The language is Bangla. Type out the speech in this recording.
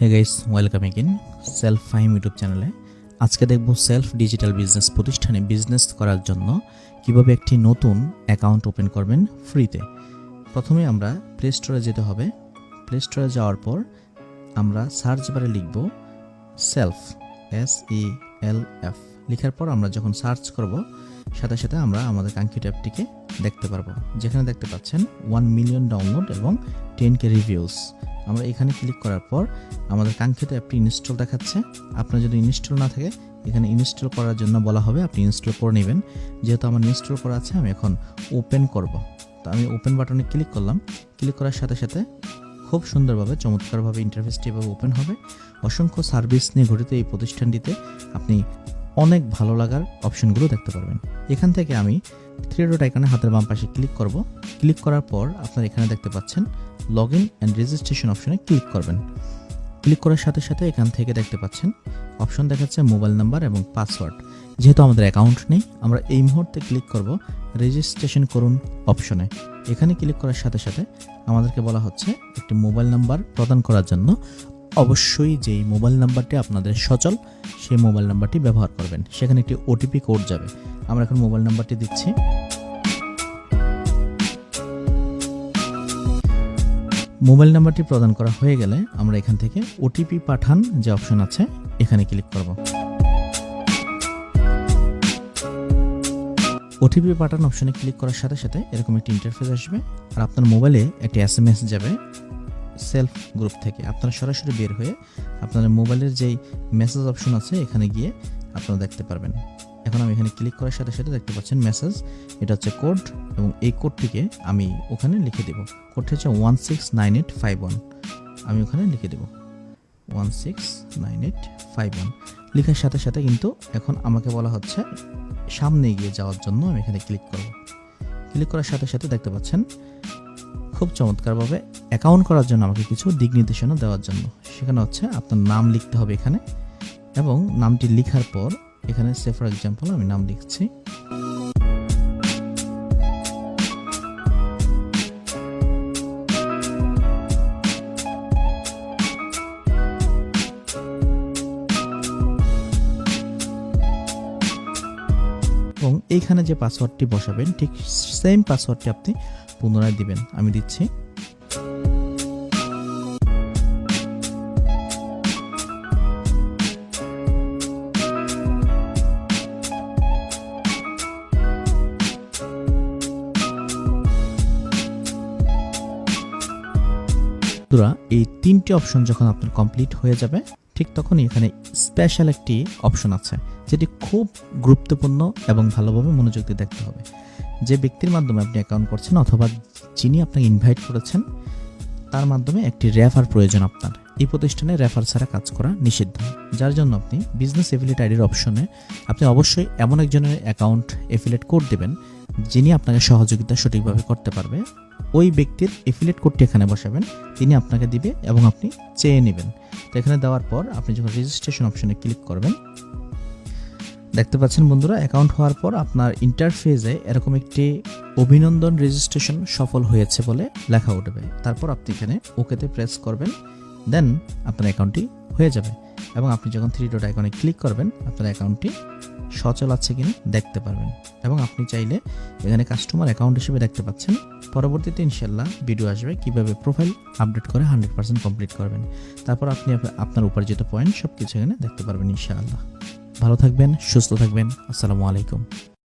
হে guys, welcome again self Fahim YouTube চ্যানেলে। আজকে দেখব সেলফ ডিজিটাল বিজনেস প্রতিষ্ঠানে বিজনেস করার জন্য কিভাবে একটি নতুন অ্যাকাউন্ট ওপেন করবেন ফ্রিতে। প্রথমে আমরা প্লে স্টোরে যেতে হবে। প্লে স্টোরে যাওয়ার পর আমরা সার্চ বারে লিখব সেলফ, SELF। লেখার পর আমরা যখন সার্চ করব সাথে সাথে আমরা আমাদের কাঙ্ক্ষিত অ্যাপটিকে দেখতে পারবো, যেখানে দেখতে পাচ্ছেন 1 মিলিয়ন ডাউনলোড এবং 10K রিভিউস। আমরা এখানে ক্লিক করার পর আমাদের কাঙ্ক্ষিত অ্যাপটি ইনস্টল দেখাচ্ছে। আপনার যদি ইনস্টল না থাকে এখানে ইনস্টল করার জন্য বলা হবে, আপনি ইনস্টল করে নেবেন। যেহেতু আমার ইনস্টল করা আছে আমি এখন ওপেন করব। তো আমি ওপেন বাটনে ক্লিক করলাম। ক্লিক করার সাথে সাথে খুব সুন্দরভাবে চমৎকারভাবে ইন্টারফেসটি এভাবে ওপেন হবে। অসংখ্য সার্ভিস নিয়ে গঠিত এই প্রতিষ্ঠানটিতে আপনি অনেক ভালো লাগার অপশনগুলো দেখতে পারবেন। এখান থেকে আমি 3 ডট আইকনে হাতের বাম পাশে ক্লিক করব। ক্লিক করার পর আপনারা এখানে দেখতে পাচ্ছেন লগ ইন অ্যান্ড রেজিস্ট্রেশন অপশনে ক্লিক করবেন। ক্লিক করার সাথে সাথে এখান থেকে দেখতে পাচ্ছেন অপশন দেখাচ্ছে মোবাইল নাম্বার এবং পাসওয়ার্ড। যেহেতু আমাদের অ্যাকাউন্ট নেই, আমরা এই মুহূর্তে ক্লিক করব রেজিস্ট্রেশন করুন অপশনে। এখানে ক্লিক করার সাথে সাথে আমাদেরকে বলা হচ্ছে একটি মোবাইল নাম্বার প্রদান করার জন্য। অবশ্যই যেই মোবাইল নাম্বারটি আপনাদের সচল সেই মোবাইল নাম্বারটি ব্যবহার করবেন। সেখানে একটি ওটিপি কোড যাবে। আমরা এখন মোবাইল নাম্বারটি দিচ্ছি। মোবাইল নাম্বারটি প্রদান করা হয়ে গেলে আমরা এখান থেকে ওটিপি পাঠান যে অপশন আছে এখানে ক্লিক করব। ওটিপি পাঠান অপশনে ক্লিক করার সাথে সাথে এরকম একটি ইন্টারফেস আসবে, আর আপনার মোবাইলে একটি SMS যাবে সেলফ গ্রুপ থেকে। আপনারা সরাসরি বের হয়ে আপনাদের মোবাইলের যেই মেসেজ অপশন আছে এখানে গিয়ে আপনারা দেখতে পারবেন। এখন আমি এখানে ক্লিক করার সাথে সাথে দেখতে পাচ্ছেন মেসেজ, এটা হচ্ছে কোড, এবং এই কোডটিকে আমি ওখানে লিখে দেব। কোডটি হচ্ছে 169851। আমি ওখানে লিখে দেব 169851। লেখার সাথে সাথে কিন্তু এখন আমাকে বলা হচ্ছে সামনে এগিয়ে যাওয়ার জন্য। আমি এখানে ক্লিক করব। ক্লিক করার সাথে সাথে দেখতে পাচ্ছেন খুব চমৎকারভাবে অ্যাকাউন্ট করার জন্য আমাকে কিছু দিক নির্দেশনা দেওয়ার জন্য। সেখানে হচ্ছে আপনার নাম লিখতে হবে এখানে, এবং নামটি লেখার পর এখানে সে ফর এক্সাম্পল আমি নাম লিখছি। এবং এইখানে যে পাসওয়ার্ডটি বসাবেন ঠিক সেম পাসওয়ার্ডটি আপনি পুনরায় দিবেন। আমি দিচ্ছি। এই 3টি অপশন যখন আপনার কমপ্লিট হয়ে যাবে ঠিক তখনই এখানে স্পেশাল একটি অপশন আছে যেটি খুব গুরুত্বপূর্ণ এবং ভালোভাবে মনোযোগ দিয়ে দেখতে হবে। যে ব্যক্তির মাধ্যমে আপনি অ্যাকাউন্ট করছেন অথবা যিনি আপনাকে ইনভাইট করেছেন তার মাধ্যমে একটি রেফার প্রয়োজন আপনার। এই প্রতিষ্ঠানে রেফার ছাড়া কাজ করা নিষিদ্ধ, যার জন্য আপনি বিজনেস এফিলিয়েট আইডির অপশনে আপনি অবশ্যই এমন একজনের অ্যাকাউন্ট এফিলিয়েট কোড দেবেন যিনি আপনাকে সহযোগিতা সঠিকভাবে করতে পারবে। ওই ব্যক্তির এফিলিয়েট কোডটি এখানে বসাবেন, তিনি আপনাকে দিবে এবং আপনি চেয়ে নেবেন। তো এখানে দেওয়ার পর আপনি যখন রেজিস্ট্রেশন অপশনে ক্লিক করবেন দেখতে পাচ্ছেন বন্ধুরা, অ্যাকাউন্ট হওয়ার পর আপনার ইন্টারফেসে এরকম একটি অভিনন্দন রেজিস্ট্রেশন সফল হয়েছে বলে লেখা উঠবে। তারপর আপনি এখানে ওকেতে প্রেস করবেন, দেন আপনার অ্যাকাউন্টটি হয়ে যাবে। এবং আপনি যখন 3 ডট আইকনে ক্লিক করবেন আপনার অ্যাকাউন্টটি সচল আছে কিনা দেখতে পারবেন। এবং আপনি চাইলে এখানে কাস্টমার অ্যাকাউন্ট হিসেবে দেখতে পাচ্ছেন। পরবর্তীতে ইনশাল্লাহ ভিডিও আসবে কিভাবে প্রোফাইল আপডেট করে 100% কমপ্লিট করবেন। তারপর আপনি আপনার উপার্জিত পয়েন্ট সব কিছু এখানে দেখতে পারবেন ইনশাআল্লাহ। ভালো থাকবেন, সুস্থ থাকবেন। আসসালামু আলাইকুম।